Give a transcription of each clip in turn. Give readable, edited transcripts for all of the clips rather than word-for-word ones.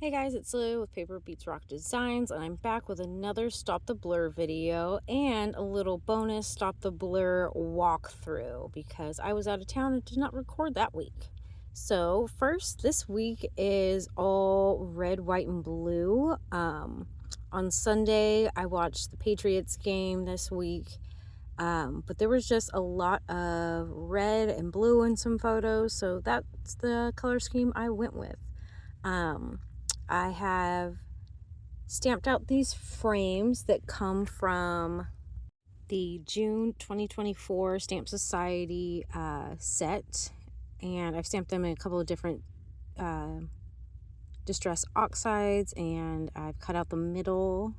Hey guys, it's Lou with Paper Beats Rock Designs, and I'm back with another Stop the Blur video and a little bonus Stop the Blur walkthrough because I was out of town and did not record that week. So first, this week is all red, white, and blue. On Sunday, I watched the Patriots game this week, but there was just a lot of red and blue in some photos, so that's the color scheme I went with. I have stamped out these frames that come from the June 2024 Stamp Society set, and I've stamped them in a couple of different distress oxides, and I've cut out the middle,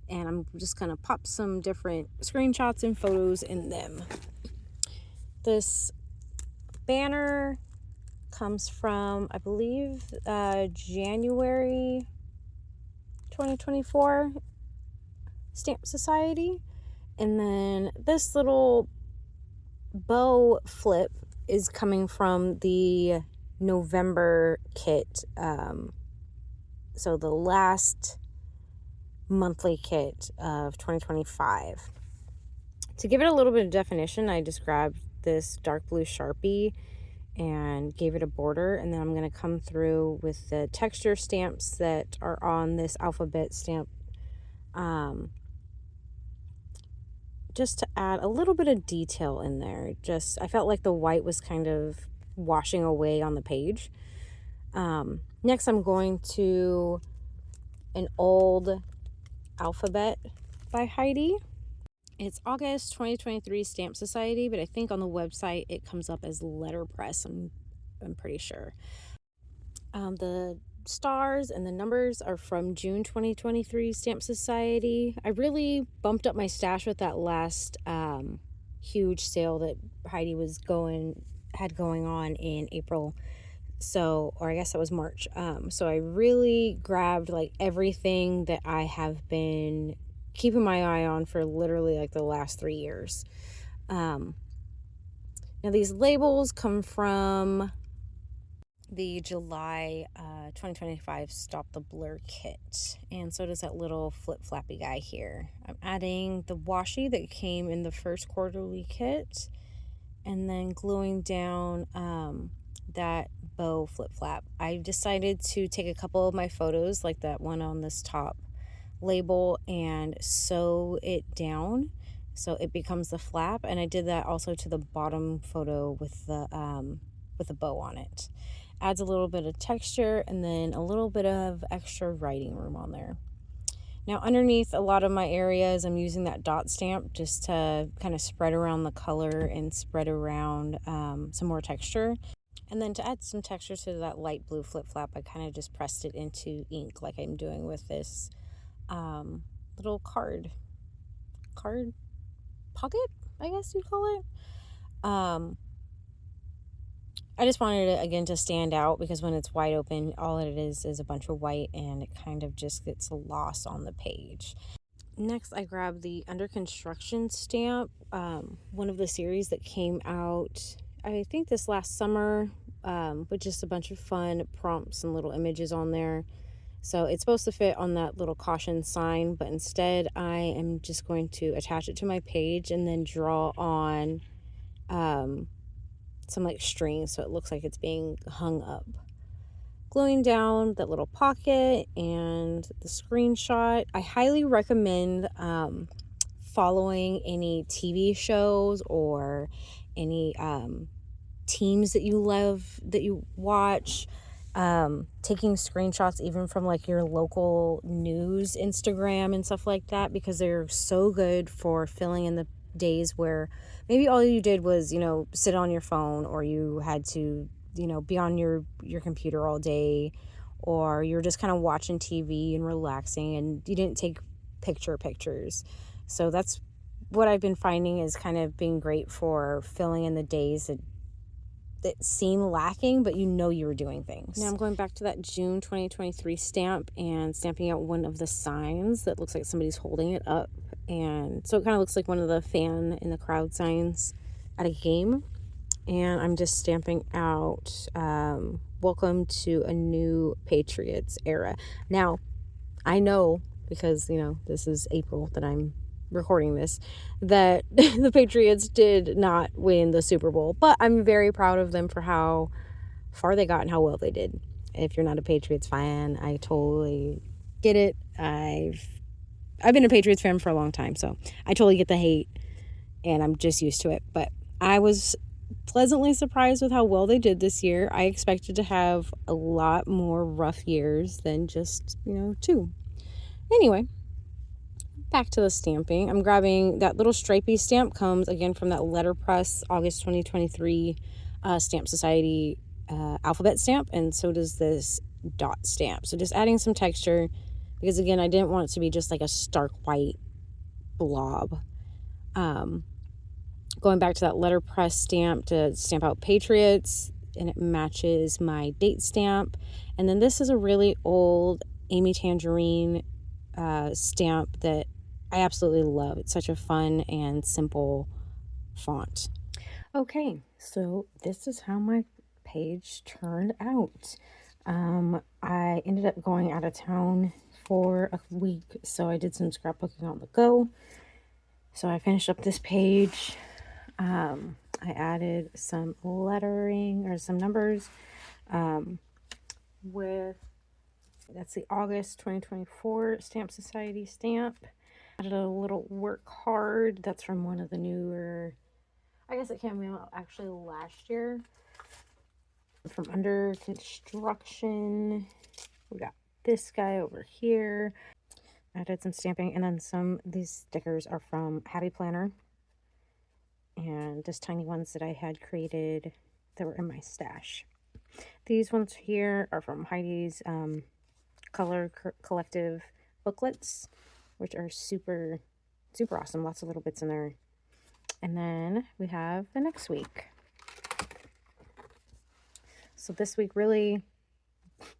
and I'm just going to pop some different screenshots and photos in them. This banner comes from, I believe, January 2024 Stamp Society. And then this little bow flip is coming from the November kit. So the last monthly kit of 2025. To give it a little bit of definition, I just grabbed this dark blue Sharpie and gave it a border, and then I'm going to come through with the texture stamps that are on this alphabet stamp, just to add a little bit of detail in there. I felt like the white was kind of washing away on the page. Next, I'm going to an old alphabet by Heidi. It's August 2023 Stamp Society, but I think on the website it comes up as letterpress. I'm pretty sure. The stars and the numbers are from June 2023 Stamp Society. I really bumped up my stash with that last huge sale that Heidi had going on in April. Or I guess that was March. So I really grabbed like everything that I have been keeping my eye on for literally like the last 3 years. Now these labels come from the July 2025 Stop the Blur kit, and so does that little flip flappy guy here. I'm adding the washi that came in the first quarterly kit, and then gluing down that bow flip flap. I decided to take a couple of my photos, like that one on this top label, and sew it down so it becomes the flap, and I did that also to the bottom photo with the bow on it. Adds a little bit of texture and then a little bit of extra writing room on there. Now underneath a lot of my areas, I'm using that dot stamp just to kind of spread around the color and spread around some more texture. And then to add some texture to that light blue flip flap, I kind of just pressed it into ink like I'm doing with this little card pocket, I guess you'd call it. I just wanted it again to stand out because when it's wide open, all it is a bunch of white, and it kind of just gets lost on the page. Next, I grabbed the Under Construction stamp, one of the series that came out, I think this last summer, with just a bunch of fun prompts and little images on there. So it's supposed to fit on that little caution sign, but instead I am just going to attach it to my page and then draw on some like strings so it looks like it's being hung up. Gluing down that little pocket and the screenshot. I highly recommend following any TV shows or any teams that you love, that you watch. Taking screenshots even from like your local news Instagram and stuff like that, because they're so good for filling in the days where maybe all you did was, sit on your phone, or you had to, be on your computer all day, or you're just kind of watching TV and relaxing and you didn't take pictures. So that's what I've been finding is kind of being great for filling in the days that seem lacking, but you were doing things. Now I'm going back to that June 2023 stamp and stamping out one of the signs that looks like somebody's holding it up, and so it kind of looks like one of the fan in the crowd signs at a game. and I'm just stamping out welcome to a new Patriots era. Now, I know, because, this is April that I'm recording this, that the Patriots did not win the Super Bowl, but I'm very proud of them for how far they got and how well they did. If you're not a Patriots fan, I totally get it. I've been a Patriots fan for a long time, so I totally get the hate, and I'm just used to it. But I was pleasantly surprised with how well they did this year. I expected to have a lot more rough years than just, two. Anyway, back to the stamping. I'm grabbing that little stripy stamp, comes again from that letterpress August 2023 Stamp Society alphabet stamp, and so does this dot stamp. So just adding some texture, because again, I didn't want it to be just like a stark white blob. Going back to that letterpress stamp to stamp out Patriots, and it matches my date stamp. And then this is a really old Amy Tangerine stamp that I absolutely love. It's such a fun and simple font. Okay, so this is how my page turned out. I ended up going out of town for a week, so I did some scrapbooking on the go. So I finished up this page. I added some lettering or some numbers that's the August 2024 Stamp Society stamp. Added a little work card that's from one of the newer, I guess it came out actually last year, from Under Construction. We got this guy over here. Added some stamping, and then these stickers are from Happy Planner, and just tiny ones that I had created that were in my stash. These ones here are from Heidi's color collective booklets, which are super awesome. Lots of little bits in there. And then we have the next week. So this week, really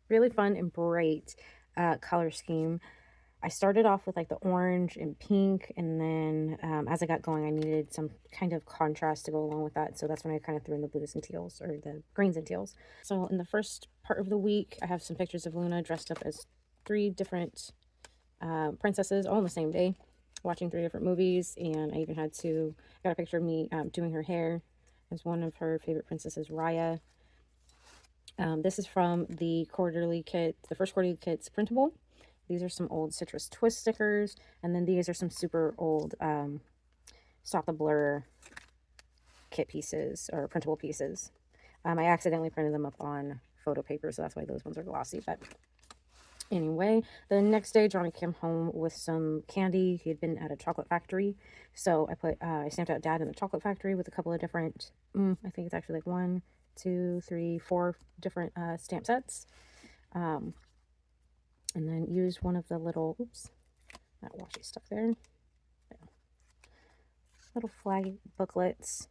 fun and bright color scheme. I started off with like the orange and pink, and then as I got going, I needed some kind of contrast to go along with that. So that's when I kind of threw in the blues and teals, or the greens and teals. So in the first part of the week, I have some pictures of Luna dressed up as 3 different princesses all on the same day, watching 3 different movies. And I even got a picture of me doing her hair as one of her favorite princesses, Raya. This is from the quarterly kit, the first quarterly kit's printable. These are some old Citrus Twist stickers, and then these are some super old Stop the Blur kit pieces, or printable pieces. I accidentally printed them up on photo paper, so that's why those ones are glossy. But anyway, the next day, Johnny came home with some candy. He had been at a chocolate factory, so I stamped out Dad in the chocolate factory with a couple of different, I think it's actually like 1, 2, 3, 4 different stamp sets. And then use one of the little, that washi stuck there. Little flag booklets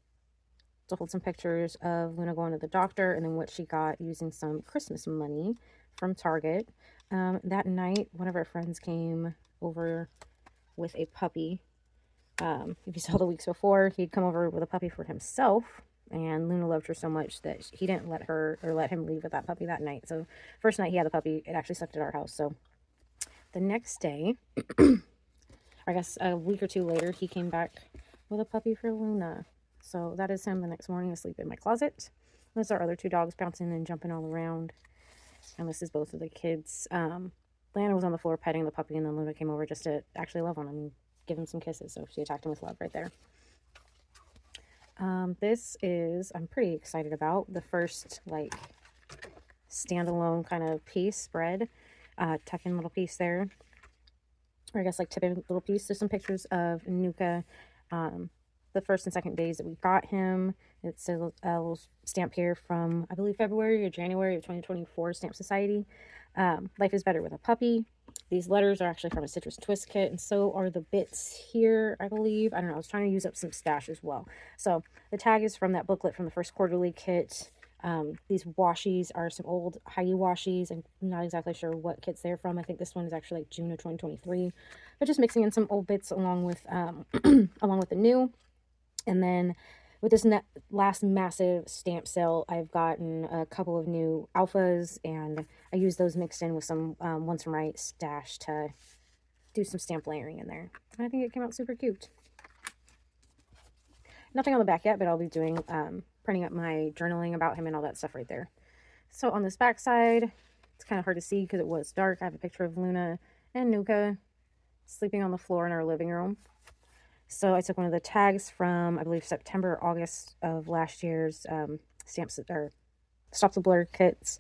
to hold some pictures of Luna going to the doctor, and then what she got using some Christmas money from Target. That night, one of our friends came over with a puppy. If you saw the weeks before, he'd come over with a puppy for himself, and Luna loved her so much that he didn't let him leave with that puppy that night. So first night he had the puppy, it actually slept at our house. So the next day, or I guess a week or 2 later, he came back with a puppy for Luna. So that is him the next morning asleep in my closet. Those are our other 2 dogs bouncing and jumping all around. And this is both of the kids. Lana was on the floor petting the puppy, and then Luna came over just to actually love on him and give him some kisses. So she attacked him with love right there. This is, I'm pretty excited about, the first like standalone kind of piece spread, tuck-in little piece there, or I guess like tip-in little piece. There's some pictures of Nuka, the first and second days that we got him. It's a little stamp here from, I believe, February or January of 2024 Stamp Society. Life is Better with a Puppy. These letters are actually from a Citrus Twist kit, and so are the bits here, I believe. I don't know. I was trying to use up some stash as well. So the tag is from that booklet from the first quarterly kit. These washies are some old Heidi washies. I'm not exactly sure what kits they're from. I think this one is actually like June of 2023. But just mixing in some old bits along with along with the new. And then with this last massive stamp sale, I've gotten a couple of new alphas, and I use those mixed in with some Once and Right stash to do some stamp layering in there. And I think it came out super cute. Nothing on the back yet, but I'll be doing printing up my journaling about him and all that stuff right there. So on this back side, it's kind of hard to see because it was dark. I have a picture of Luna and Nuka sleeping on the floor in our living room. So I took one of the tags from, I believe, September or August of last year's stamps or Stop the Blur kits.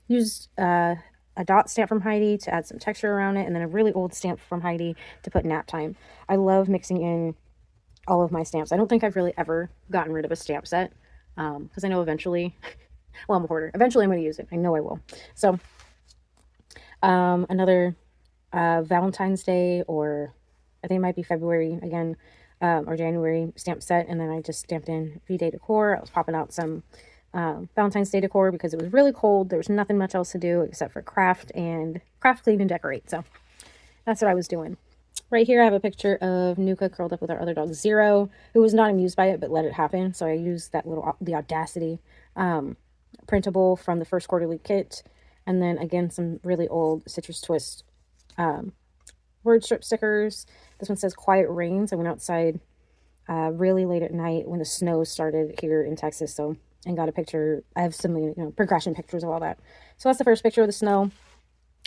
Used a dot stamp from Heidi to add some texture around it, and then a really old stamp from Heidi to put nap time. I love mixing in all of my stamps. I don't think I've really ever gotten rid of a stamp set because I know eventually, well, I'm a hoarder. Eventually I'm going to use it. I know I will. So another Valentine's Day, or I think it might be February again, or January stamp set. And then I just stamped in V-Day decor. I was popping out some Valentine's Day decor because it was really cold. There was nothing much else to do except for craft, clean, and decorate. So that's what I was doing. Right here I have a picture of Nuka curled up with our other dog Zero, who was not amused by it but let it happen. So I used that the Audacity printable from the first quarterly kit, and then again some really old Citrus Twist word strip stickers. This one says Quiet Rains. I went outside really late at night when the snow started here in Texas, and got a picture. I have some progression pictures of all that. So that's the first picture of the snow.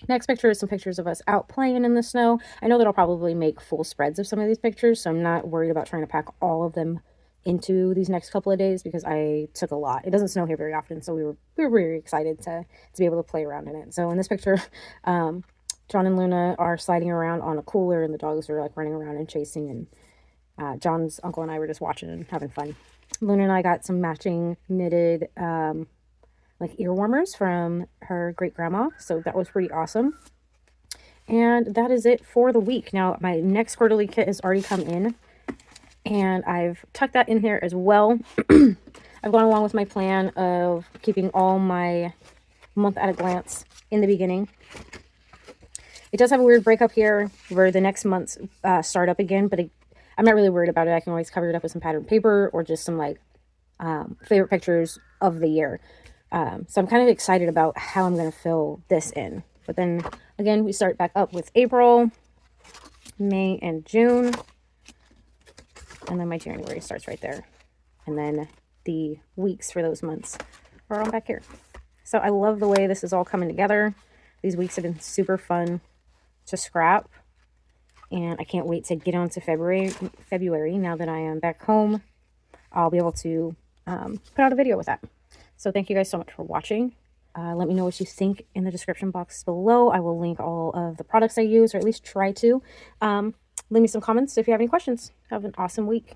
Next picture is some pictures of us out playing in the snow. I know that I'll probably make full spreads of some of these pictures, so I'm not worried about trying to pack all of them into these next couple of days because I took a lot. It doesn't snow here very often, so we were really excited to be able to play around in it. So in this picture, John and Luna are sliding around on a cooler, and the dogs are like running around and chasing, and John's uncle and I were just watching and having fun. Luna and I got some matching knitted like ear warmers from her great grandma, so that was pretty awesome. And that is it for the week. Now my next quarterly kit has already come in, and I've tucked that in here as well. I've gone along with my plan of keeping all my month at a glance in the beginning. It does have a weird breakup here where the next months start up again, but I'm not really worried about it. I can always cover it up with some patterned paper or just some like favorite pictures of the year. So I'm kind of excited about how I'm going to fill this in. But then again, we start back up with April, May, and June. And then my January starts right there. And then the weeks for those months are all back here. So I love the way this is all coming together. These weeks have been super fun to scrap. And I can't wait to get on to February. Now that I am back home, I'll be able to put out a video with that. So thank you guys so much for watching. Let me know what you think in the description box below. I will link all of the products I use, or at least try to. Leave me some comments if you have any questions. Have an awesome week.